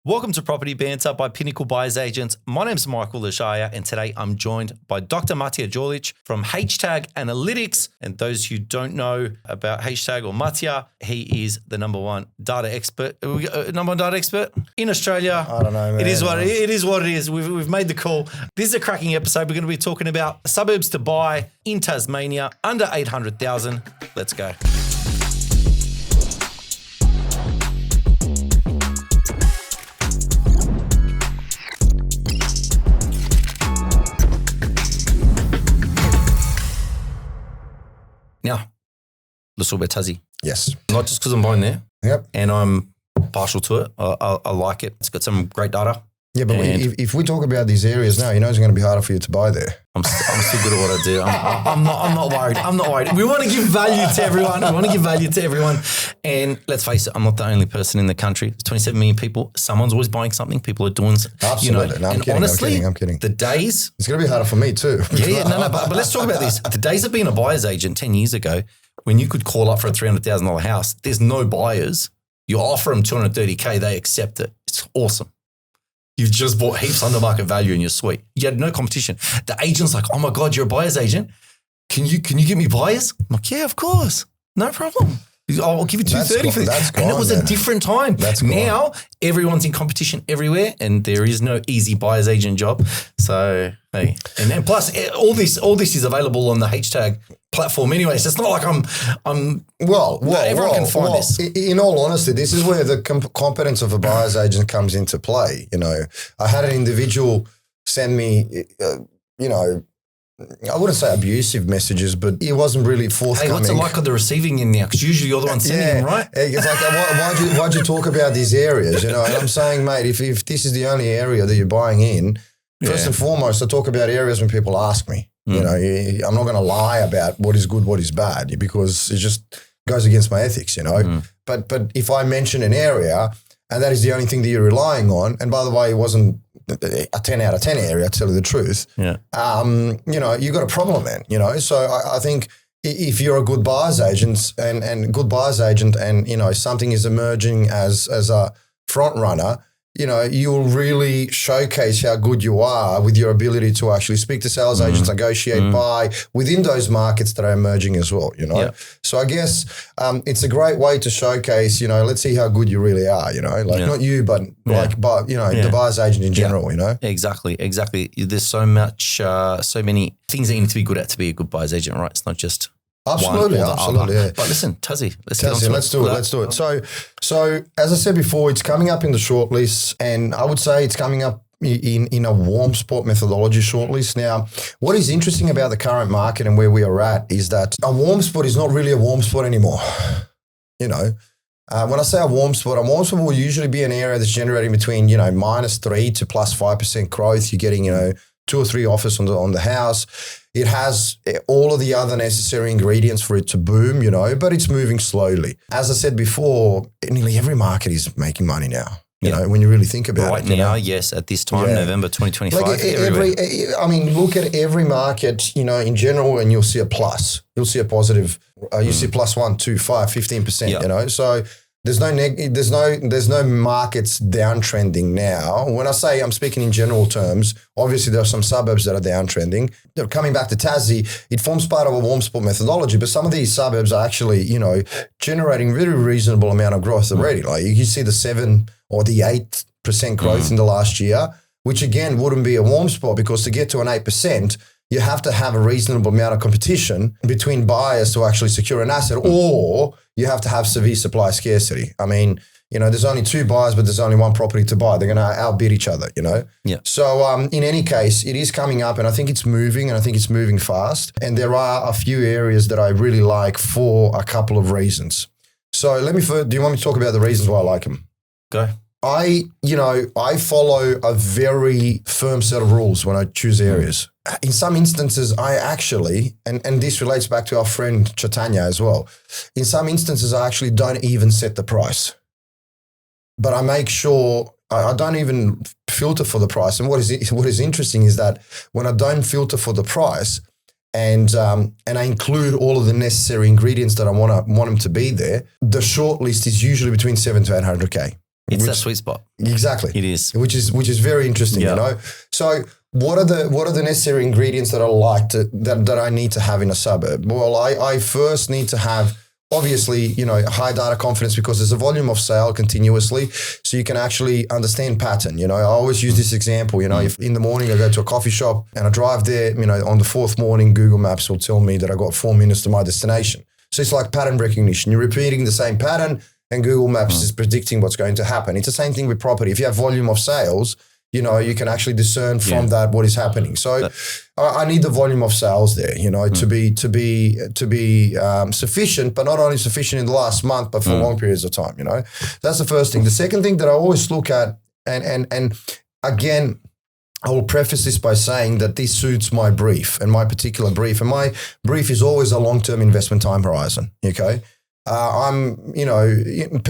Welcome to Property Banter by Pinnacle Buyers Agents. My name is Michael Lashaya, and today I'm joined by Dr. Matija Jolic from HtAG Analytics. And those who don't know about HtAG or Matija, he is the number one data expert. Number one data expert in Australia. I don't know, man. It is what it is. We've made the call. This is a cracking episode. We're going to be talking about suburbs to buy in Tasmania under 800,000. Let's go. Now, let's talk about Tassie. Yes. Not just because I'm buying there. Yep. And I'm partial to it. I like it. It's got some great data. Yeah, but if we talk about these areas now, you know it's going to be harder for you to buy there. I'm still good at what I do. I'm not worried. I'm not worried. We want to give value to everyone. And let's face it, I'm not the only person in the country. There's 27 million people. Someone's always buying something. People are doing, Absolutely. No, I'm kidding. Honestly, I'm kidding. The days. It's going to be harder for me too. No. But let's talk about this. The days of being a buyer's agent 10 years ago, when you could call up for a $300,000 house, there's no buyers. You offer them $230K, they accept it. It's awesome. You've just bought heaps under market value and you're sweet. You had no competition. The agent's like, oh my God, you're a buyer's agent. Can you give me buyers? I'm like, yeah, of course. No problem. I'll give you $230 for this. And it was a different time. Now everyone's in competition everywhere and there is no easy buyer's agent job. So, hey. And then plus all this is available on the HtAG platform anyway. So it's not like everyone can find this. In all honesty, this is where the competence of a buyer's agent comes into play. You know, I had an individual send me, I wouldn't say abusive messages, but it wasn't really forthcoming. Hey, what's it like on the receiving end now? Because usually you're the one sending them, right? It's like, why'd you talk about these areas? You know, and I'm saying, mate, if this is the only area that you're buying in, first and foremost, I talk about areas when people ask me. You know, I'm not going to lie about what is good, what is bad, because it just goes against my ethics, you know. But if I mention an area and that is the only thing that you're relying on, and by the way, it wasn't a 10 out of 10 area, to tell you the truth, you got a problem then, you know. So I think if you're a good buyer's agent and, you know, something is emerging as a front runner, you know, you'll really showcase how good you are with your ability to actually speak to sales agents, negotiate, buy within those markets that are emerging as well, you know. Yep. So I guess it's a great way to showcase, you know, let's see how good you really are, you know, like not you, but the buyer's agent in general, you know. Exactly. There's so many things that you need to be good at to be a good buyer's agent, right? It's not just Absolutely. Yeah. But listen, Tassie, let's do it. So as I said before, it's coming up in the shortlist, and I would say it's coming up in a warm spot methodology shortlist. Now, what is interesting about the current market and where we are at is that a warm spot is not really a warm spot anymore. You know, when I say a warm spot will usually be an area that's generating between, you know, -3 to +5% growth. You're getting, you know, 2 or 3 offers on the house. It has all of the other necessary ingredients for it to boom, you know, but it's moving slowly. As I said before, nearly every market is making money now, you know, when you really think about it. Right now, yes, at this time, November 2025. Like look at every market, you know, in general, and you'll see a plus. You'll see a positive. You see +1, 2, 5, 15%, you know. So there's no markets downtrending now. When I say I'm speaking in general terms, obviously there are some suburbs that are downtrending. Coming back to Tassie, it forms part of a warm spot methodology, but some of these suburbs are actually, you know, generating very reasonable amount of growth already. Like you see the 7 or the 8% growth in the last year, which again wouldn't be a warm spot, because to get to an 8%, you have to have a reasonable amount of competition between buyers to actually secure an asset, or you have to have severe supply scarcity. I mean, you know, there's only 2 buyers, but there's only 1 property to buy. They're going to outbid each other, you know? Yeah. So in any case, it is coming up, and I think it's moving, and I think it's moving fast. And there are a few areas that I really like for a couple of reasons. So do you want me to talk about the reasons why I like them? Go. I follow a very firm set of rules when I choose areas. In some instances, I actually, and this relates back to our friend Chaitanya as well, in some instances, I actually don't even set the price. But I make sure I don't even filter for the price. And what is interesting is that when I don't filter for the price and I include all of the necessary ingredients that I want them to be there, the short list is usually between 7 to 800K. It's that sweet spot. Exactly. It is. Which is very interesting, you know. So what are the necessary ingredients that that I need to have in a suburb? Well, I first need to have, obviously, you know, high data confidence, because there's a volume of sale continuously, so you can actually understand pattern. You know, I always use this example. You know, if in the morning I go to a coffee shop and I drive there, you know, on the fourth morning, Google Maps will tell me that I got 4 minutes to my destination. So it's like pattern recognition. You're repeating the same pattern, and Google Maps is predicting what's going to happen. It's the same thing with property. If you have volume of sales, you know, you can actually discern from that what is happening. So I need the volume of sales there, you know, to be sufficient, but not only sufficient in the last month, but for long periods of time, you know. That's the first thing. The second thing that I always look at, and again, I will preface this by saying that this suits my brief and my particular brief. And my brief is always a long-term investment time horizon, okay? You know,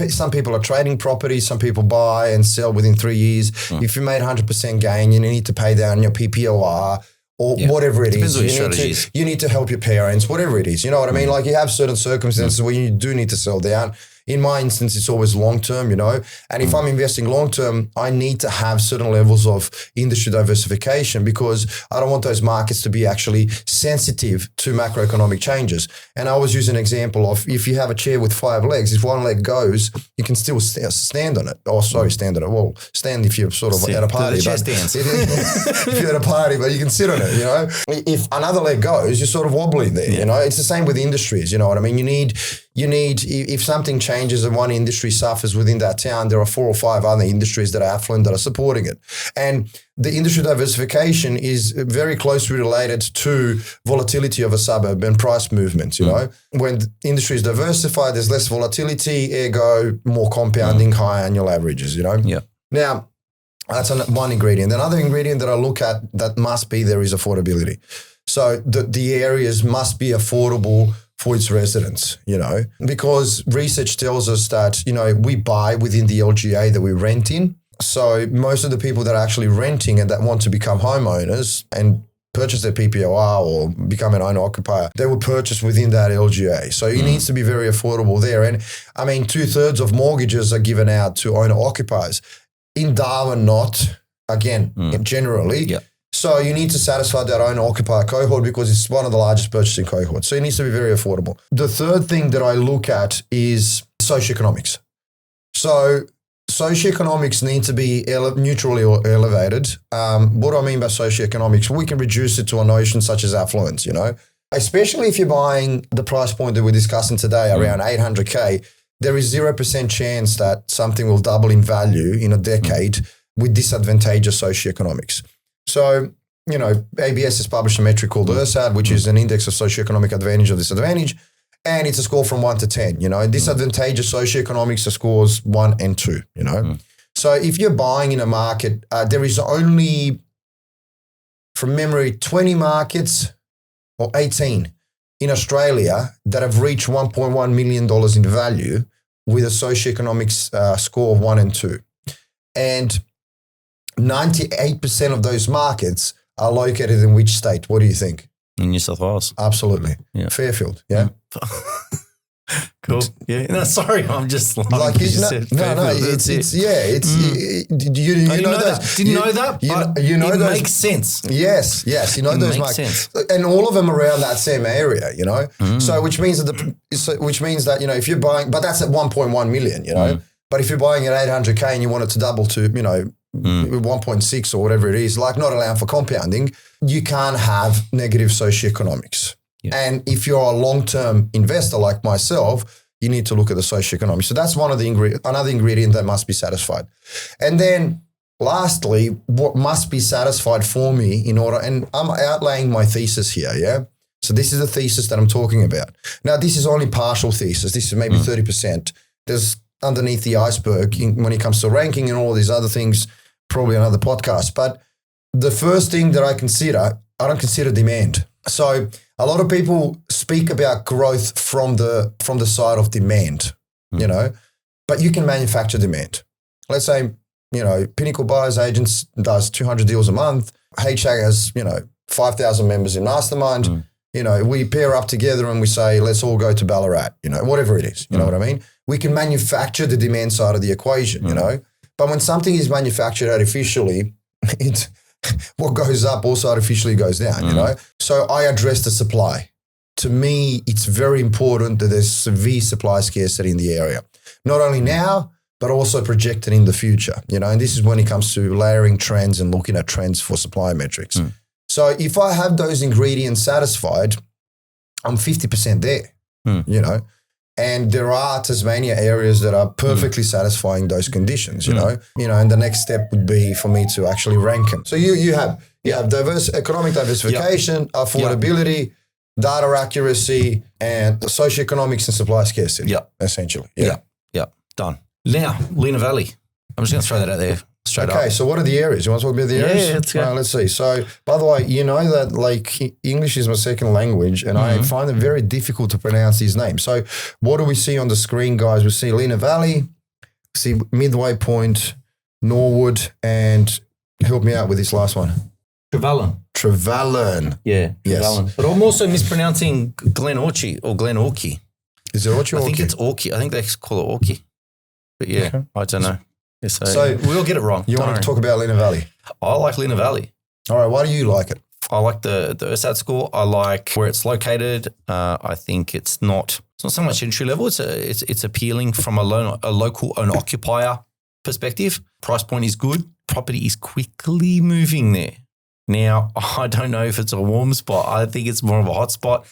some people are trading properties, some people buy and sell within 3 years. If you made 100% gain, you need to pay down your PPOR or whatever it is. You need to help your parents, whatever it is. You know what I mean? Like, you have certain circumstances where you do need to sell down. In my instance, it's always long-term, you know, and if I'm investing long-term, I need to have certain levels of industry diversification, because I don't want those markets to be actually sensitive to macroeconomic changes. And I always use an example of, if you have a chair with 5 legs, if one leg goes, you can still stand on it. Oh, sorry, stand on it. Well, stand if you're sort of at a party. If you're at a party, but you can sit on it, you know. If another leg goes, you're sort of wobbly there, you know. It's the same with industries, you know what I mean? You need, if something changes and one industry suffers within that town, there are 4 or 5 other industries that are affluent that are supporting it. And the industry diversification is very closely related to volatility of a suburb and price movements, you know. When the industry is diversified, there's less volatility, ergo more compounding, high annual averages, you know. Now, that's one ingredient. Another ingredient that I look at that must be there is affordability. So the areas must be affordable for its residents, you know, because research tells us that, you know, we buy within the LGA that we rent in. So most of the people that are actually renting and that want to become homeowners and purchase their PPOR or become an owner-occupier, they will purchase within that LGA. So it needs to be very affordable there. And I mean, 2/3 of mortgages are given out to owner-occupiers. In Darwin, not, again, generally. So you need to satisfy that owner-occupier cohort, because it's one of the largest purchasing cohorts. So it needs to be very affordable. The third thing that I look at is socioeconomics. So socioeconomics need to be neutrally or elevated. What do I mean by socioeconomics? We can reduce it to a notion such as affluence, you know, especially if you're buying the price point that we're discussing today, around 800K, there is 0% chance that something will double in value in a decade with disadvantageous socioeconomics. So, you know, ABS has published a metric called HtAG, which is an index of socioeconomic advantage or disadvantage, and it's a score from 1 to 10, you know. Disadvantageous socioeconomics are scores 1 and 2, you know. So if you're buying in a market, there is only, from memory, 20 markets or 18 in Australia that have reached $1.1 million in value with a socioeconomic score of 1 and 2. And 98% of those markets are located in which state? What do you think? In New South Wales. Absolutely. Fairfield, yeah. Cool. Yeah. No, sorry, I'm just like you said. You know those. Didn't know that. You know it those makes sense. Yes, you know those markets, and all of them around that same area. You know, so which means that you know, if you're buying, but that's at 1.1 million. You know, but if you're buying at 800K and you want it to double to, you know, 1.6 or whatever it is, like not allowing for compounding, you can't have negative socioeconomics. And if you're a long-term investor like myself, you need to look at the socioeconomics. So that's one of the another ingredient that must be satisfied. And then lastly, what must be satisfied for me in order, and I'm outlaying my thesis here, yeah? So this is the thesis that I'm talking about. Now, this is only partial thesis. This is maybe 30%. There's underneath the iceberg when it comes to ranking and all these other things, probably another podcast. But the first thing that I don't consider demand. So a lot of people speak about growth from the side of demand, you know, but you can manufacture demand. Let's say, you know, Pinnacle Buyers Agents does 200 deals a month. HtAG has, you know, 5,000 members in Mastermind. You know, we pair up together and we say, let's all go to Ballarat, you know, whatever it is, you know what I mean? We can manufacture the demand side of the equation, you know. But when something is manufactured artificially, it's what goes up also artificially goes down, you know? So I address the supply. To me, it's very important that there's severe supply scarcity in the area. Not only now, but also projected in the future, you know? And this is when it comes to layering trends and looking at trends for supply metrics. So if I have those ingredients satisfied, I'm 50% there, you know? And there are Tasmania areas that are perfectly satisfying those conditions, you know, and the next step would be for me to actually rank them. So you have economic diversification, affordability, data accuracy, and socioeconomics and supply scarcity, essentially. Yeah. Done. Now, Lenah Valley. I'm just going to throw that out there straight up. Okay, so what are the areas? You want to talk about the areas? Yeah, let's go. Let's see. So, by the way, you know that like English is my second language and I find it very difficult to pronounce these names. So what do we see on the screen, guys? We see Lenah Valley, we see Midway Point, Norwood, and help me out with this last one. Trevallyn. Yeah, yes. Trevallyn. But I'm also mispronouncing Glen Orchy or Glen Orchy. Is it Orchy or I think Orchy? it's Orchy. I think they call it Orchy. But yeah, okay. I don't know. So we'll get it wrong. You want to talk about Lenah Valley? I like Lenah Valley. All right. Why do you like it? I like the HtAG score. I like where it's located. I think it's not so much entry level. It's appealing from a local owner occupier perspective. Price point is good. Property is quickly moving there. Now, I don't know if it's a warm spot. I think it's more of a hot spot.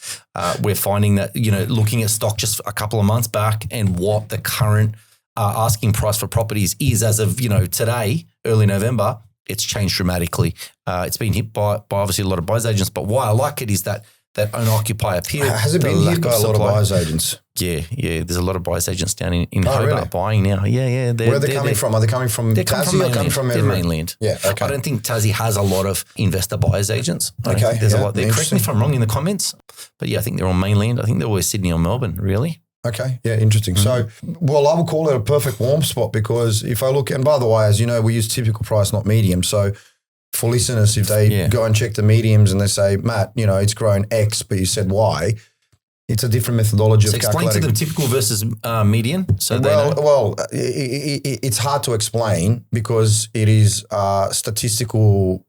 We're finding that, looking at stock just a couple of months back and what the current asking price for properties is as of, today, early November, it's changed dramatically. It's been hit by obviously a lot of buyers agents, but why I like it is that owner-occupier appeal. Has it been hit by a lot of buyers agents? Yeah. There's a lot of buyers agents down in Hobart buying now. Yeah. Where are they coming from? Are they coming from Tassie or coming from everywhere? They're mainland. Yeah, okay. I don't think Tassie has a lot of investor buyers agents. I think there's a lot there. Correct me if I'm wrong in the comments. But yeah, I think they're on mainland. I think they're always Sydney or Melbourne, really. Okay. Yeah, interesting. So, I would call it a perfect warm spot because if I look, and by the way, as you know, we use typical price, not medium. So for listeners, if they go and check the mediums and they say, Matt, it's grown X, but you said Y, it's a different methodology of calculating. Explain to them typical versus median. So it's hard to explain because it is statistical,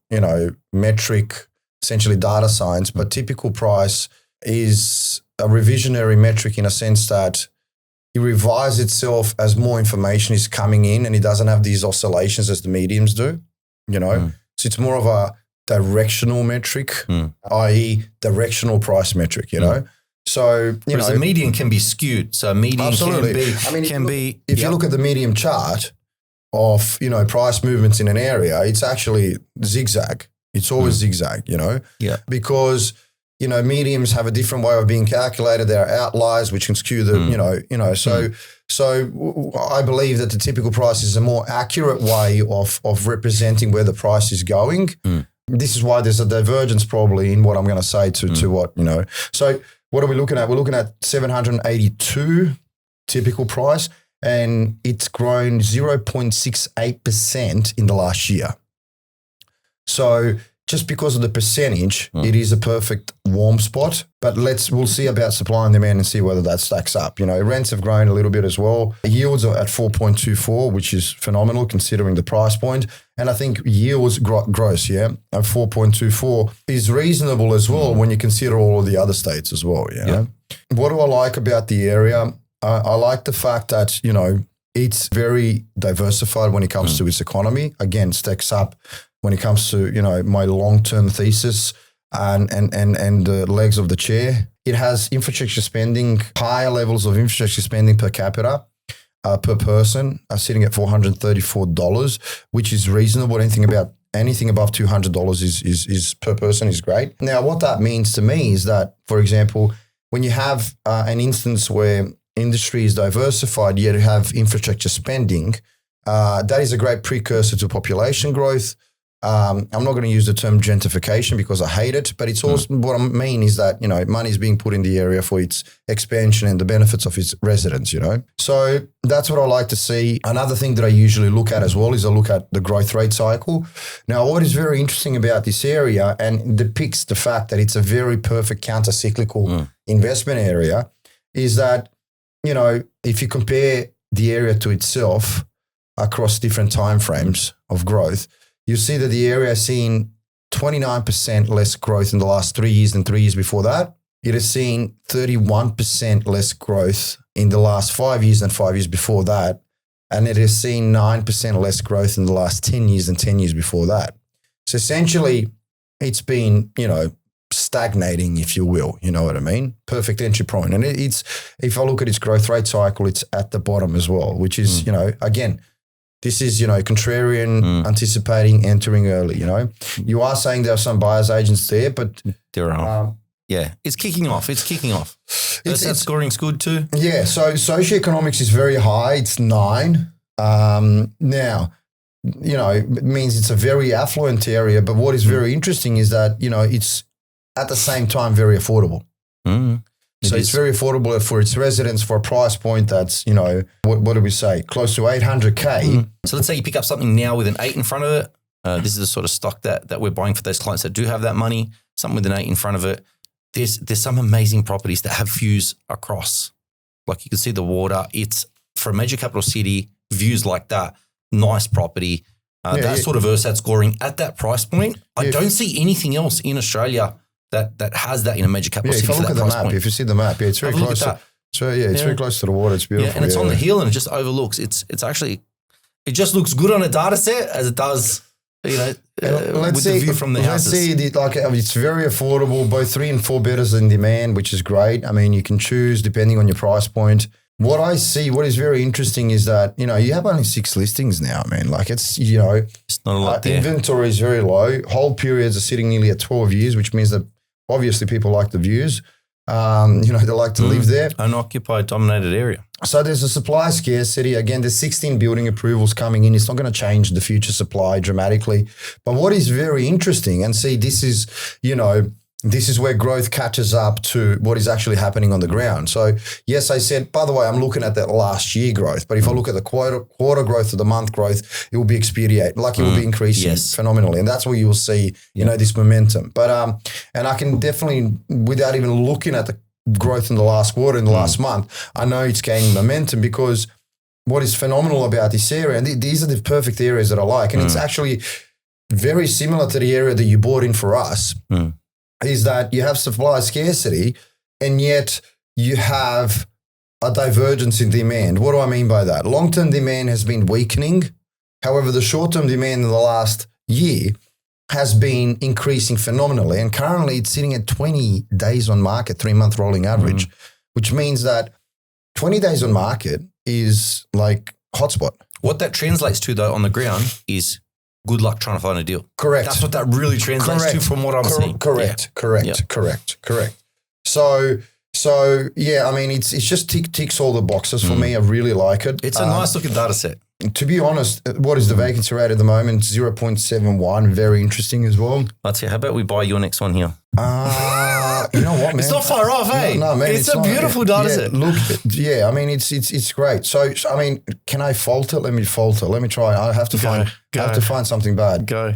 metric, essentially data science, but typical price is a revisionary metric in a sense that it revises itself as more information is coming in and it doesn't have these oscillations as the mediums do, So it's more of a directional metric, i.e. directional price metric, So, whereas a median can be skewed. So a median absolutely. can be. If you look at the medium chart of, price movements in an area, it's actually zigzag. It's always zigzag, Yeah. Because, mediums have a different way of being calculated. There are outliers which can skew the, So I believe that the typical price is a more accurate way of representing where the price is going. This is why there's a divergence probably in what I'm going to say to what, So what are we looking at? We're looking at 782 typical price and it's grown 0.68% in the last year. So just because of the percentage, it is a perfect warm spot. But we'll see about supply and demand and see whether that stacks up. Rents have grown a little bit as well. Yields are at 4.24, which is phenomenal considering the price point. And I think yields gross, at 4.24 is reasonable as well when you consider all of the other states as well. Yeah. What do I like about the area? I like the fact that, it's very diversified when it comes to its economy. Again, stacks up when it comes to, my long-term thesis and the legs of the chair. It has infrastructure spending, higher levels of infrastructure spending per capita, per person, sitting at $434, which is reasonable. Anything above $200 is per person is great. Now, what that means to me is that, for example, when you have an instance where industry is diversified, yet you have infrastructure spending, that is a great precursor to population growth. I'm not going to use the term gentrification because I hate it, but it's also what I mean is that, money is being put in the area for its expansion and the benefits of its residents, So that's what I like to see. Another thing that I usually look at as well is I look at the growth rate cycle. Now, what is very interesting about this area and depicts the fact that it's a very perfect counter-cyclical investment area is that, if you compare the area to itself, across different timeframes of growth, you see that the area has seen 29% less growth in the last 3 years than 3 years before that. It has seen 31% less growth in the last 5 years than 5 years before that. And it has seen 9% less growth in the last 10 years than 10 years before that. So essentially, it's been, stagnating, if you will, you know what I mean? Perfect entry point. And it's, if I look at its growth rate cycle, it's at the bottom as well, which is, again, this is, contrarian, anticipating, entering early, You are saying there are some buyer's agents there, but there are. Yeah, it's kicking off. That scoring's good too. Yeah, so socioeconomics is very high. It's 9. Now, it means it's a very affluent area, but what is very interesting is that, it's at the same time very affordable. It's very affordable for its residents for a price point that's, what do we say, close to $800K. So let's say you pick up something now with an 8 in front of it. This is the sort of stock that we're buying for those clients that do have that money, something with an 8 in front of it. There's some amazing properties that have views across. Like you can see the water. It's for a major capital city, views like that, nice property. Sort of HtAG scoring at that price point. I don't see anything else in Australia that has that in a major capital city. If you look at the map, if you see the map, it's very close. It's very close to the water. It's beautiful. Yeah, and it's on the hill and it just overlooks. It's actually, it just looks good on a data set as it does, with the view from the houses. Let's see, it's very affordable, both 3 and 4 bedders in demand, which is great. I mean, you can choose depending on your price point. What I see, what is very interesting is that, you have only 6 listings now, man. It's not a lot there. Inventory is very low. Hold periods are sitting nearly at 12 years, which means that obviously people like the views. They like to live there. Unoccupied dominated area. So there's a supply scarcity. Again, there's 16 building approvals coming in. It's not going to change the future supply dramatically. But what is very interesting, and see, this is where growth catches up to what is actually happening on the ground. So yes, I said, by the way, I'm looking at that last year growth, but if I look at the quarter growth or the month growth, it will be expediate, it will be increasing phenomenally. And that's where you will see, this momentum. But, and I can definitely, without even looking at the growth in the last quarter, in the last month, I know it's gaining momentum because what is phenomenal about this area, and these are the perfect areas that I like, and it's actually very similar to the area that you bought in for us, is that you have supply scarcity and yet you have a divergence in demand. What do I mean by that? Long-term demand has been weakening. However, the short-term demand in the last year has been increasing phenomenally. And currently it's sitting at 20 days on market, 3-month rolling average, which means that 20 days on market is like hotspot. What that translates to though on the ground is good luck trying to find a deal. Correct. That's what that really translates to from what I'm seeing. Correct. So yeah, I mean, it's just ticks all the boxes for me. I really like it. It's a nice looking data set. To be honest, what is the vacancy rate at the moment? 0.71. Very interesting as well. Let's see. How about we buy your next one here? You know what, man? It's not far off, eh? No, man. It's a beautiful data set. Look, I mean, it's great. So, I mean, can I fault it? Let me fault it. Let me try. I have to find something bad. Go.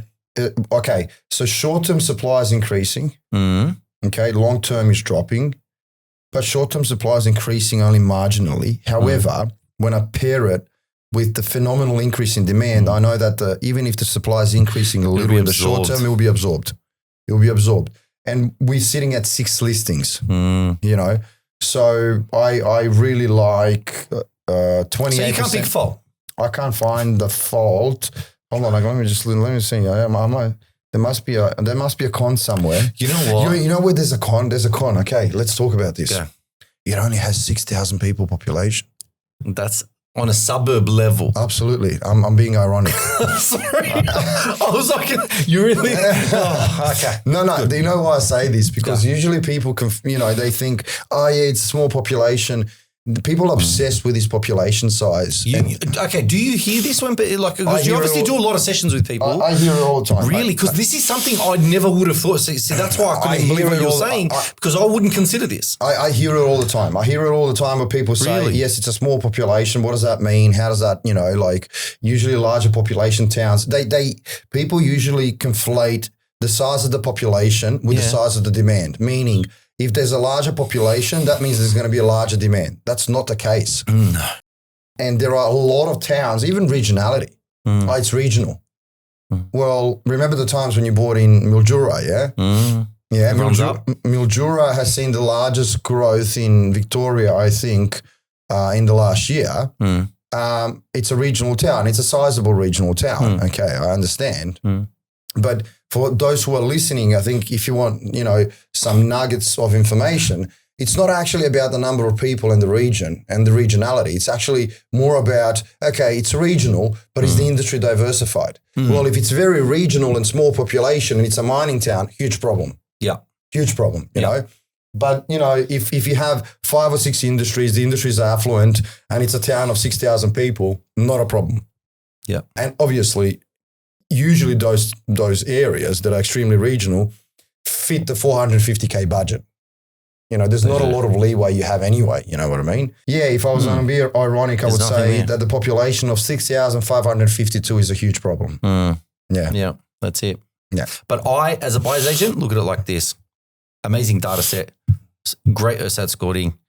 Okay. So short-term supply is increasing. Okay. Long-term is dropping, but short-term supply is increasing only marginally. However, when I pair it with the phenomenal increase in demand, I know that even if the supply is increasing a little in the short term, it will be absorbed. It will be absorbed. And we're sitting at 6 listings, So I really like 28%. So you can't pick fault? I can't find the fault. Hold on, let me see. There must be a con somewhere. You know what? You know where there's a con? There's a con. Okay, let's talk about this. Yeah. It only has 6,000 people population. That's on a suburb level. Absolutely. I'm being ironic. Sorry. I was like, you really? Okay. No. Do you know why I say this? Because usually people, they think, oh yeah, it's a small population. People are obsessed with this population size. Okay, do you hear this one? Because you obviously do a lot of sessions with people. I hear it all the time. Really? Because this is something I never would have thought. See, that's why I couldn't believe what you're saying, because I wouldn't consider this. I hear it all the time. I hear it all the time where people say, yes, it's a small population. What does that mean? How does that, usually larger population towns, people usually conflate the size of the population with the size of the demand, meaning if there's a larger population, that means there's going to be a larger demand. That's not the case. No. And there are a lot of towns, even regionality. Oh, it's regional. Well, remember the times when you bought in Mildura, yeah? Yeah, Mildura has seen the largest growth in Victoria, I think, in the last year. It's a regional town. It's a sizable regional town. Okay, I understand. But for those who are listening, I think if you want, some nuggets of information, it's not actually about the number of people in the region and the regionality. It's actually more about, okay, it's regional, but is the industry diversified? Well, if it's very regional and small population and it's a mining town, huge problem. Yeah. Huge problem, you know. But, if you have 5 or 6 industries, the industries are affluent and it's a town of 6,000 people, not a problem. Yeah. And obviously, usually those areas that are extremely regional fit the 450K budget. There's not a lot of leeway you have anyway. You know what I mean? Yeah, if I was going to be ironic, I would say that the population of 6,552 is a huge problem. Yeah, that's it. Yeah. But I, as a buyer's agent, look at it like this. Amazing data set, great HtAG scoring,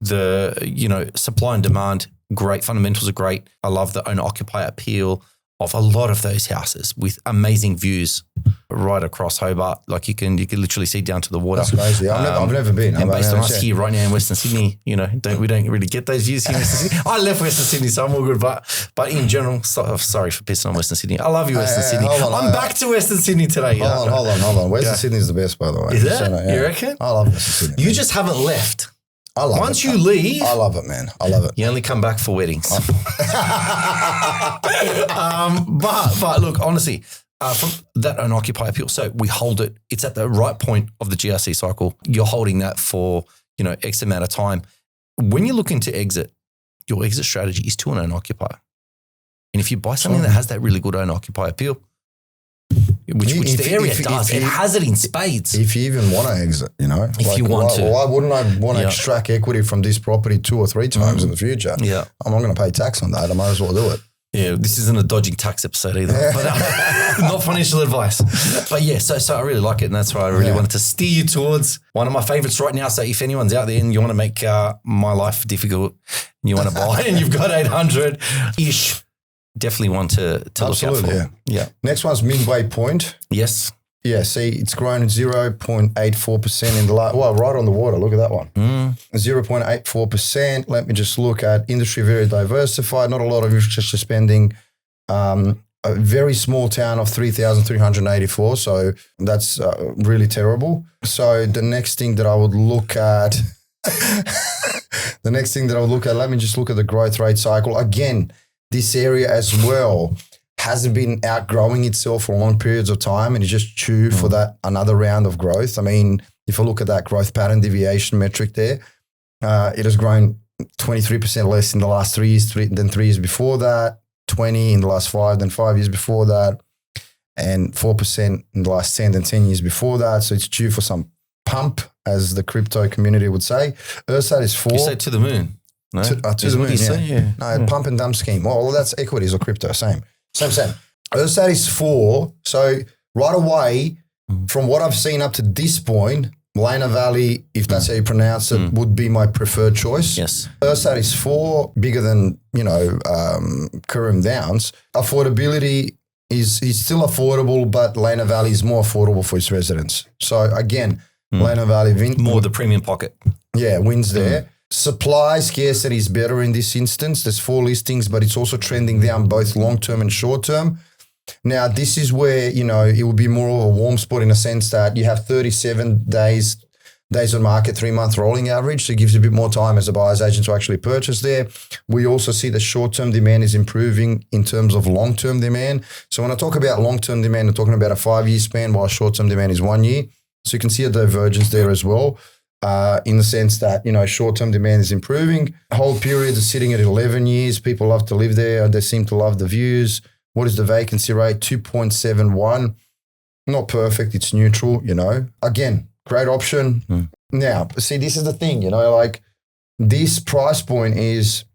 the, supply and demand, great. Fundamentals are great. I love the owner-occupier appeal of a lot of those houses with amazing views right across Hobart. Like you can literally see down to the water. That's crazy. I've never been. And based on us here right now in Western Sydney, we don't really get those views here in Western Sydney. I left Western Sydney, so I'm all good. But in general, sorry for pissing on Western Sydney. I love you, Western Sydney. I'm back to Western Sydney today. Hold on. Western Sydney is the best, by the way. Is it? You reckon? I love Western Sydney. You just haven't left. I love Once it. you leave. I love it, man. I love it. You only come back for weddings. But look, honestly, from that owner-occupier appeal, so we hold it. It's at the right point of the GRC cycle. You're holding that for, X amount of time. When you're looking to exit, your exit strategy is to an owner-occupier. And if you buy something that has that really good owner-occupier appeal, which the area does, it has it in spades. If you even want to exit, If you want to. Why wouldn't I want to extract equity from this property 2 or 3 times in the future? Yeah. I'm not going to pay tax on that. I might as well do it. Yeah, this isn't a dodging tax episode either, but not financial advice. But yeah, so I really like it, and that's why I really wanted to steer you towards one of my favorites right now. So if anyone's out there and you want to make my life difficult and you want to buy and you've got 800-ish, definitely one to look out for. Yeah. Next one's Midway Point. Yes. Yeah, see, it's grown 0.84% in the last, right on the water. Look at that one. 0.84%. Let me just look at industry, very diversified, not a lot of infrastructure spending. A very small town of 3,384. So that's really terrible. So the next thing that I would look at, let me just look at the growth rate cycle. Again, this area as well hasn't been outgrowing itself for long periods of time and is just due for that another round of growth. I mean, if I look at that growth pattern deviation metric there, it has grown 23% less in the last 3 years than 3 years before that, 20 in the last 5 than 5 years before that, and 4% in the last 10 than 10 years before that. So it's due for some pump, as the crypto community would say. HtAG is 4. You say to the moon. No? To the moon, No, pump and dump scheme. Well, that's equities or crypto, same. HtAG is 4. So right away, from what I've seen up to this point, Lenah Valley, if that's how you pronounce it, would be my preferred choice. Yes. HtAG is 4, bigger than, Currum Downs. Affordability is still affordable, but Lenah Valley is more affordable for its residents. So again, Lenah Valley more the premium pocket. Yeah, wins there. Supply scarcity is better in this instance. There's 4 listings, but it's also trending down both long-term and short-term. Now, this is where, it will be more of a warm spot in a sense that you have 37 days on market, 3-month rolling average. So it gives you a bit more time as a buyer's agent to actually purchase there. We also see the short-term demand is improving in terms of long-term demand. So when I talk about long-term demand, I'm talking about a 5-year span, while short-term demand is 1 year. So you can see a divergence there as well. In the sense that, short-term demand is improving. Whole periods are sitting at 11 years. People love to live there. They seem to love the views. What is the vacancy rate? 2.71. Not perfect. It's neutral, Again, great option. Now, see, this is the thing, this price point is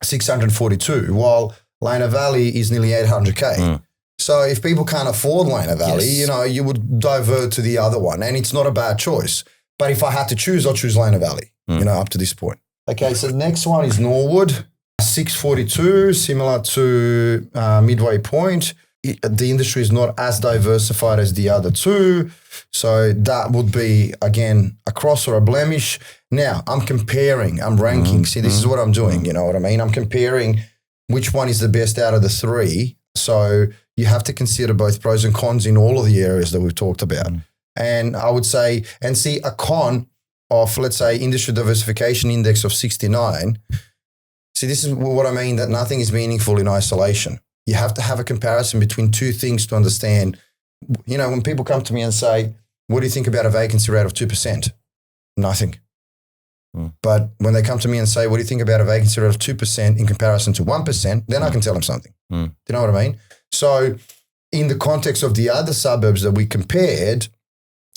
642, while Lenah Valley is nearly 800K. So if people can't afford Lenah Valley, you would divert to the other one. And it's not a bad choice. But if I had to choose, I'll choose Lenah Valley, up to this point. Okay, so the next one is Norwood. 642, similar to Midway Point. The industry is not as diversified as the other two. So that would be, again, a cross or a blemish. Now, I'm comparing, I'm ranking. See, this is what I'm doing, you know what I mean? I'm comparing which one is the best out of the three. So you have to consider both pros and cons in all of the areas that we've talked about. And I would say, and see a con of, let's say, industry diversification index of 69. See, this is what I mean, that nothing is meaningful in isolation. You have to have a comparison between two things to understand. You know, when people come to me and say, what do you think about a vacancy rate of 2%? Nothing. But when they come to me and say, what do you think about a vacancy rate of 2% in comparison to 1%, then I can tell them something. Do you know what I mean? So in the context of the other suburbs that we compared,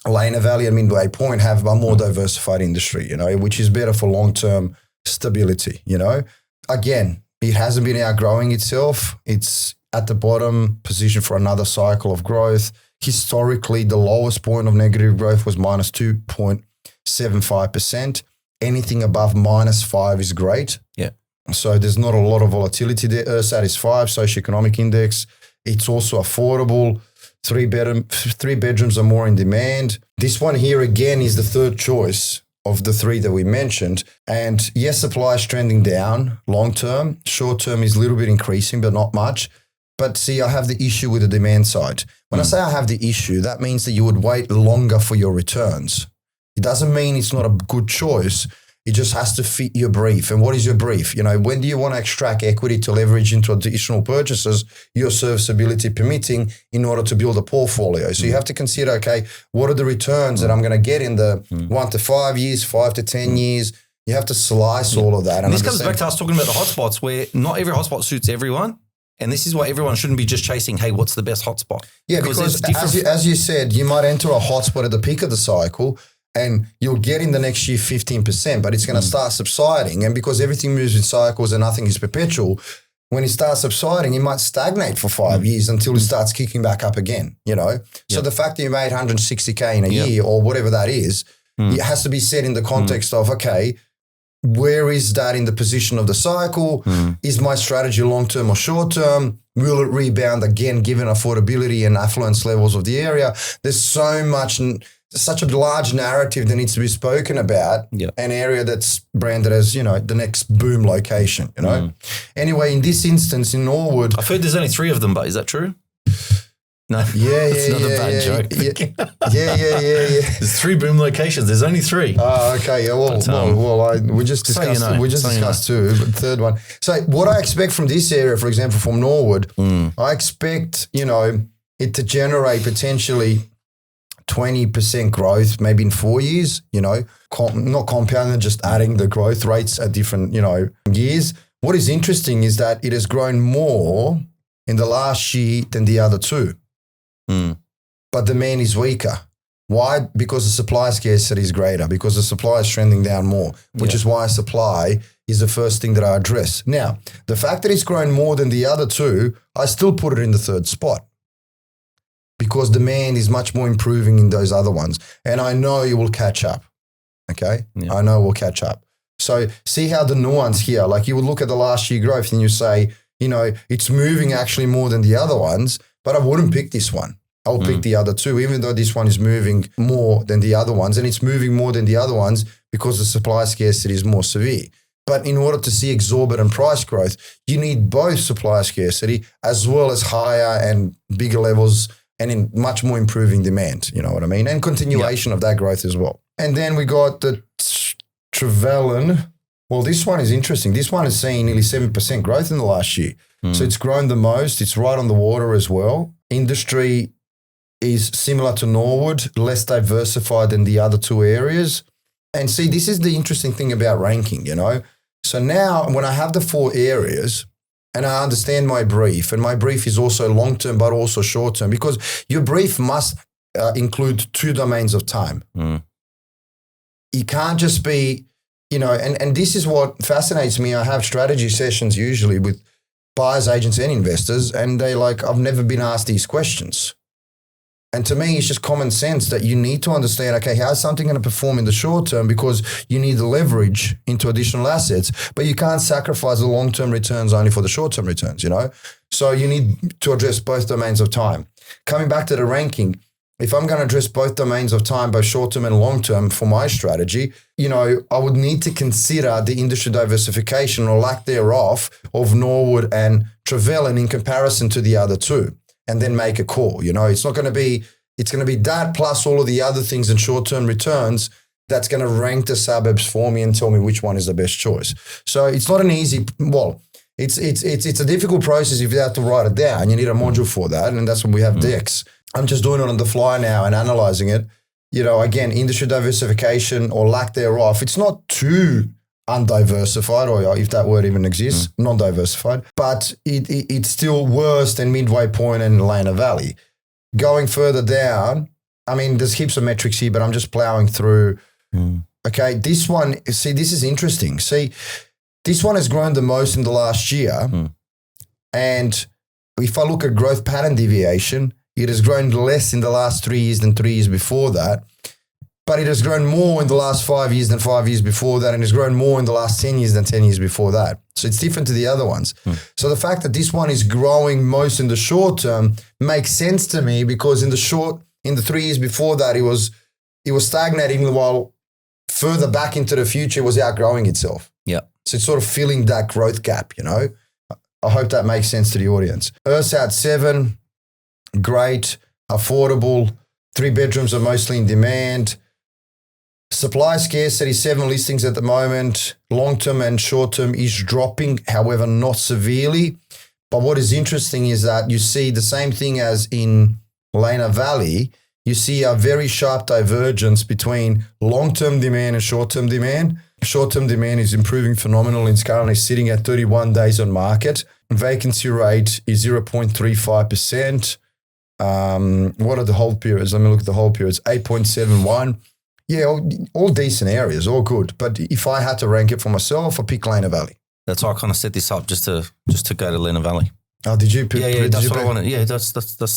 Lenah Valley and Midway Point have a more diversified industry, you know, which is better for long-term stability, you know. Again, it hasn't been outgrowing itself. It's at the bottom position for another cycle of growth. Historically, the lowest point of negative growth was minus 2.75%. Anything above -5 is great. Yeah. So there's not a lot of volatility there. ERSAT is 5, socioeconomic index. It's also affordable. Three bedrooms are more in demand. This one here again is the third choice of the three that we mentioned. And yes, supply is trending down long term. Short term is a little bit increasing, but not much. But see, I have the issue with the demand side. When I say I have the issue, that means that you would wait longer for your returns. It doesn't mean it's not a good choice. It just has to fit your brief. And what is your brief? You know, when do you want to extract equity to leverage into additional purchases, your serviceability permitting, in order to build a portfolio? So you have to consider, okay, what are the returns that I'm going to get in the 1 to 5 years, 5 to 10 years? You have to slice all of that. And this comes back to us talking about the hotspots, where not every hotspot suits everyone. And this is why everyone shouldn't be just chasing, hey, what's the best hotspot? Yeah, because as you said, you might enter a hotspot at the peak of the cycle, and you'll get in the next year 15%, but it's going to start subsiding. And because everything moves in cycles and nothing is perpetual, when it starts subsiding, it might stagnate for 5 years until it starts kicking back up again, you know? So the fact that you made 160K in a year or whatever that is, it has to be set in the context of, okay, where is that in the position of the cycle? Is my strategy long-term or short-term? Will it rebound again, given affordability and affluence levels of the area? There's such a large narrative that needs to be spoken about, an area that's branded as, you know, the next boom location, you know. Anyway, in this instance, in Norwood. I've heard there's only 3 of them, but is that true? No, it's not a bad joke. Yeah. There's 3 boom locations. There's only 3. Oh, okay. Yeah. We just discussed 2, but the third one. So what I expect from this area, for example, from Norwood, I expect, you know, it to generate potentially 20% growth, maybe in 4 years, you know, not compounded, just adding the growth rates at different, you know, years. What is interesting is that it has grown more in the last year than the other 2. But demand is weaker. Why? Because the supply scarcity is greater, because the supply is trending down more, which is why supply is the first thing that I address. Now, the fact that it's grown more than the other 2, I still put it in the third spot, because demand is much more improving in those other ones. And I know it will catch up, okay? I know it will catch up. So see how the nuance here, like you would look at the last year growth and you say, you know, it's moving actually more than the other ones, but I wouldn't pick this one. I'll pick the other 2, even though this one is moving more than the other ones. And it's moving more than the other ones because the supply scarcity is more severe. But in order to see exorbitant price growth, you need both supply scarcity as well as higher and bigger levels and in much more improving demand, you know what I mean? And continuation of that growth as well. And then we got the Trevallyn. Well, this one is interesting. This one is seeing nearly 7% growth in the last year. So it's grown the most. It's right on the water as well. Industry is similar to Norwood, less diversified than the other 2 areas. And see, this is the interesting thing about ranking, you know? So now when I have the 4 areas and I understand my brief, and my brief is also long-term but also short-term, because your brief must include 2 domains of time. It can't just be, you know, and this is what fascinates me. I have strategy sessions usually with buyers, agents and investors, and they like, I've never been asked these questions. And to me, it's just common sense that you need to understand, okay, how's something going to perform in the short term because you need the leverage into additional assets, but you can't sacrifice the long-term returns only for the short-term returns, you know? So you need to address both domains of time. Coming back to the ranking, if I'm going to address both domains of time, both short-term and long-term for my strategy, you know, I would need to consider the industry diversification or lack thereof of Norwood and Trevallyn in comparison to the other two, and then make a call. You know, it's going to be that plus all of the other things in short-term returns that's going to rank the suburbs for me and tell me which one is the best choice. So it's not an easy, it's a difficult process if you have to write it down. You need a module for that, and that's when we have decks. I'm just doing it on the fly now and analyzing it. You know, again, industry diversification or lack thereof. It's not too undiversified, or if that word even exists, non-diversified, but it's still worse than Midway Point and Lenah Valley. Going further down, I mean, there's heaps of metrics here, but I'm just plowing through. Okay, this one, see, this is interesting. See, this one has grown the most in the last year. And if I look at growth pattern deviation, it has grown less in the last 3 years than 3 years before that. But it has grown more in the last 5 years than 5 years before that, and has grown more in the last 10 years than 10 years before that. So it's different to the other ones. So the fact that this one is growing most in the short term makes sense to me, because in the 3 years before that, it was stagnating, while further back into the future, it was outgrowing itself. Yeah. So it's sort of filling that growth gap, you know. I hope that makes sense to the audience. Earthsat 7, great, affordable, 3 bedrooms are mostly in demand. Supply scarcity, 7 listings at the moment. Long-term and short-term is dropping, however, not severely. But what is interesting is that you see the same thing as in Lenah Valley. You see a very sharp divergence between long-term demand and short-term demand. Short-term demand is improving phenomenally. It's currently sitting at 31 days on market. Vacancy rate is 0.35%. What are the hold periods? Let me look at the hold periods. 8.71. Yeah, all decent areas, all good. But if I had to rank it for myself, I pick Lenah Valley. That's why I kind of set this up just to go to Lenah Valley. Oh, did you pick? Yeah, that's what I wanted. Yeah, that's really? the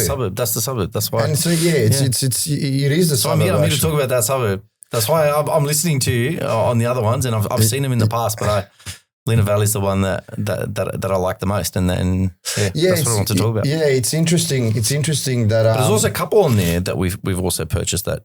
suburb. That's the suburb. That's why. And so it is the suburb. I'm here to talk about that suburb. That's why I'm listening to you on the other ones, and I've seen them in the past, but Lenah Valley is the one that I like the most, and then that's what I want to talk about. Yeah, it's interesting. It's interesting that there's also a couple on there that we've also purchased that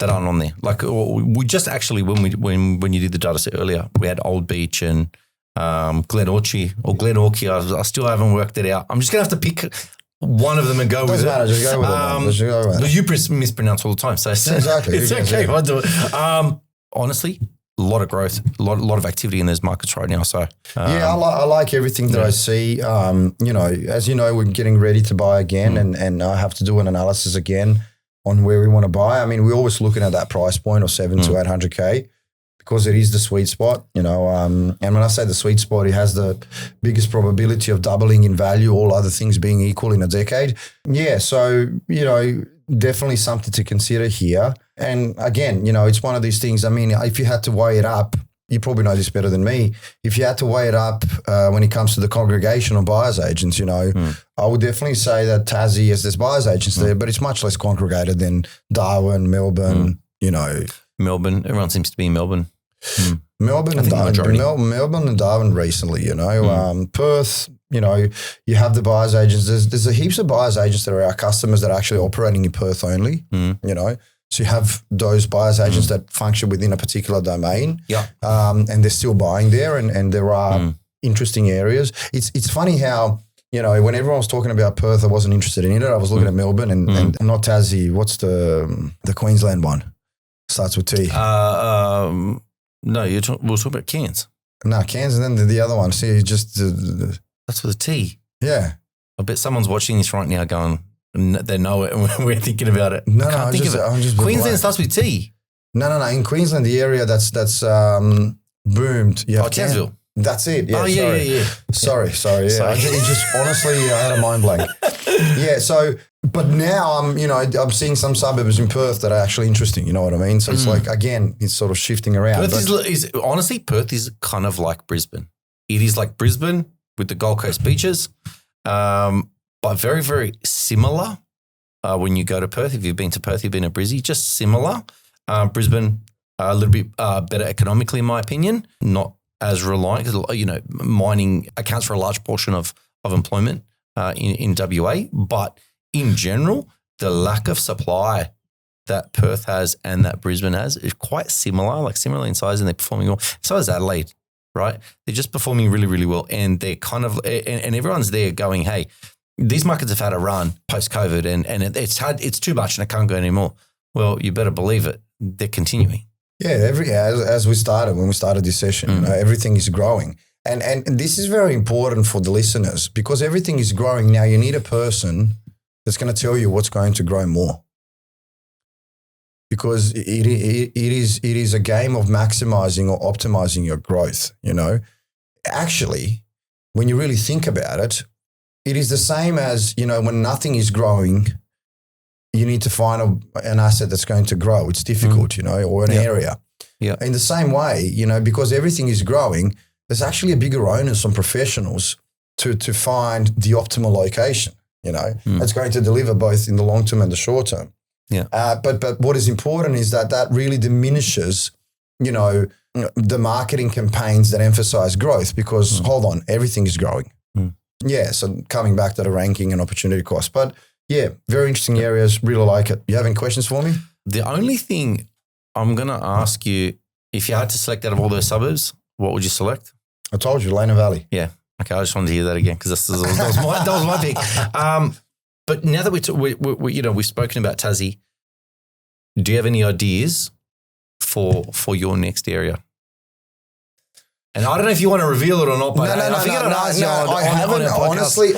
aren't on there. Like we just actually when you did the data set earlier, we had Old Beach and Glen Orchy. I still haven't worked it out. I'm just gonna have to pick one of them and go with it. Just go with it. But you mispronounce all the time, so exactly. It's okay. I'll do it. Honestly, a lot of growth, a lot of activity in those markets right now. So I like everything that I see. You know, as you know, we're getting ready to buy again, and I have to do an analysis again on where we want to buy. I mean, we're always looking at that price point of 700 to 800K, because it is the sweet spot, you know. And when I say the sweet spot, it has the biggest probability of doubling in value, all other things being equal in a decade. Yeah, so, you know, definitely something to consider here. And again, you know, it's one of these things. I mean, if you had to weigh it up, you probably know this better than me. If you had to weigh it up when it comes to the congregation of buyers agents, you know, I would definitely say that Tassie, as there's buyers agents there, but it's much less congregated than Darwin, Melbourne, you know. Melbourne, everyone seems to be in Melbourne. Melbourne and Darwin recently, you know. Perth, you know, you have the buyers agents. There's a heaps of buyers agents that are our customers that are actually operating in Perth only, you know. So you have those buyers agents that function within a particular domain, and they're still buying there, and there are interesting areas. It's funny how, you know, when everyone was talking about Perth, I wasn't interested in it. I was looking at Melbourne and not Tassie. What's the Queensland one? Starts with T. No, we'll talk about Cairns. No, Cairns, and then the other one. See, just that's with a T. Yeah. I bet someone's watching this right now going, they know it, and we're thinking about it. No, I can't think of it. Queensland starts with T. No. In Queensland, the area that's boomed. You have Townsville. That's it. Yeah, yeah. Sorry. Yeah. It just honestly, I had a mind blank. Yeah. So, but now I'm seeing some suburbs in Perth that are actually interesting. You know what I mean? So it's like, again, it's sort of shifting around. Perth honestly, Perth is kind of like Brisbane. It is like Brisbane with the Gold Coast beaches, but very, very similar when you go to Perth. If you've been to Perth, you've been to Brizzy, just similar. Brisbane, a little bit better economically, in my opinion, not as reliant because, mining accounts for a large portion of employment in WA. But in general, the lack of supply that Perth has and that Brisbane has is quite similar, similar in size, and they're performing well. So is Adelaide, right? They're just performing really, really well. And they're kind of, and everyone's there going, hey, these markets have had a run post-COVID and it's too much and it can't go anymore. Well, you better believe it. They're continuing. Yeah, as we started, when we started this session, everything is growing. And this is very important for the listeners because everything is growing. Now you need a person that's going to tell you what's going to grow more. Because it is a game of maximizing or optimizing your growth, Actually, when you really think about it, it is the same as, when nothing is growing, you need to find an asset that's going to grow. It's difficult, or an area. Yeah. In the same way, because everything is growing, there's actually a bigger onus on professionals to find the optimal location, that's going to deliver both in the long term and the short term. Yeah. But what is important is that really diminishes, the marketing campaigns that emphasize growth because hold on, everything is growing. Yeah. So coming back to the ranking and opportunity cost, but yeah, very interesting areas. Really like it. You have any questions for me? The only thing I'm going to ask you, if you had to select out of all those suburbs, what would you select? I told you, Lenah Valley. Yeah. Okay. I just wanted to hear that again because that was my pick. But now that we've spoken about Tassie, do you have any ideas for your next area? And I don't know if you want to reveal it or not, but I haven't. Honestly,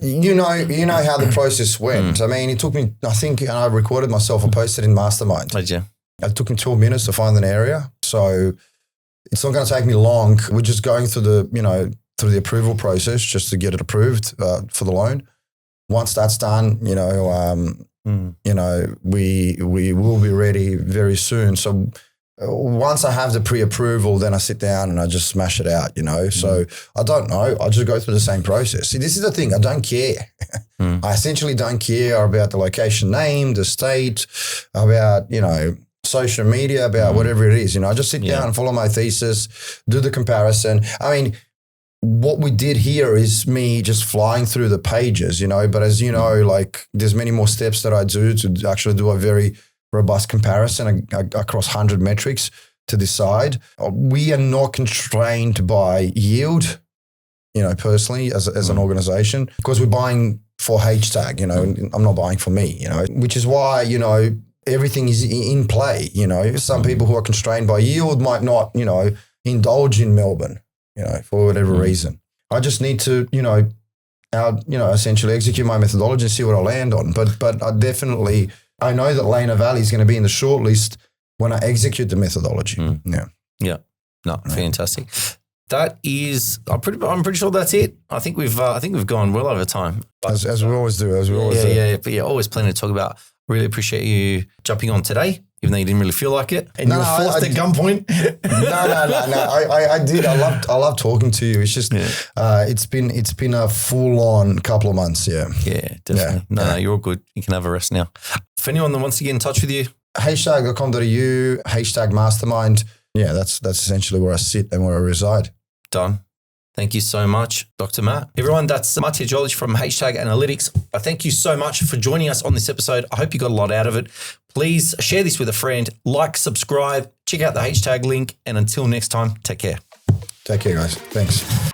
you know how the process went. I mean, it took me, I think, and I recorded myself and posted in Mastermind. Did you? It took me 12 minutes to find an area. So it's not going to take me long. We're just going through the approval process just to get it approved for the loan. Once that's done, we will be ready very soon. So once I have the pre-approval, then I sit down and I just smash it out, So I don't know. I just go through the same process. See, this is the thing. I don't care. I essentially don't care about the location name, the state, about, social media, about whatever it is. I just sit down and follow my thesis, do the comparison. I mean, what we did here is me just flying through the pages, but as you know, there's many more steps that I do to actually do a very robust comparison across 100 metrics to decide. We are not constrained by yield, personally as an organization, because we're buying for HtAG, I'm not buying for me, which is why, everything is in play. Some people who are constrained by yield might not, indulge in Melbourne, for whatever reason. I just need to, essentially execute my methodology and see what I land on. But I definitely, I know that Lenah Valley is going to be in the shortlist when I execute the methodology. Yeah. No, fantastic. That is, I'm pretty sure that's it. I think we've gone well over time. As we always do. Yeah. Always plenty to talk about. Really appreciate you jumping on today, even though you didn't really feel like it, and you were forced at gunpoint. No. I did. I love talking to you. It's just, it's been a full on couple of months. Yeah, definitely. No, you're all good. You can have a rest now. For anyone that wants to get in touch with you, HtAG.com.au, HtAG Mastermind. Yeah, that's essentially where I sit and where I reside. Done. Thank you so much, Dr. Matt. Everyone, that's Mattia Jolich from HtAG Analytics. I thank you so much for joining us on this episode. I hope you got a lot out of it. Please share this with a friend, subscribe, check out the HtAG link, and until next time, take care. Take care, guys. Thanks.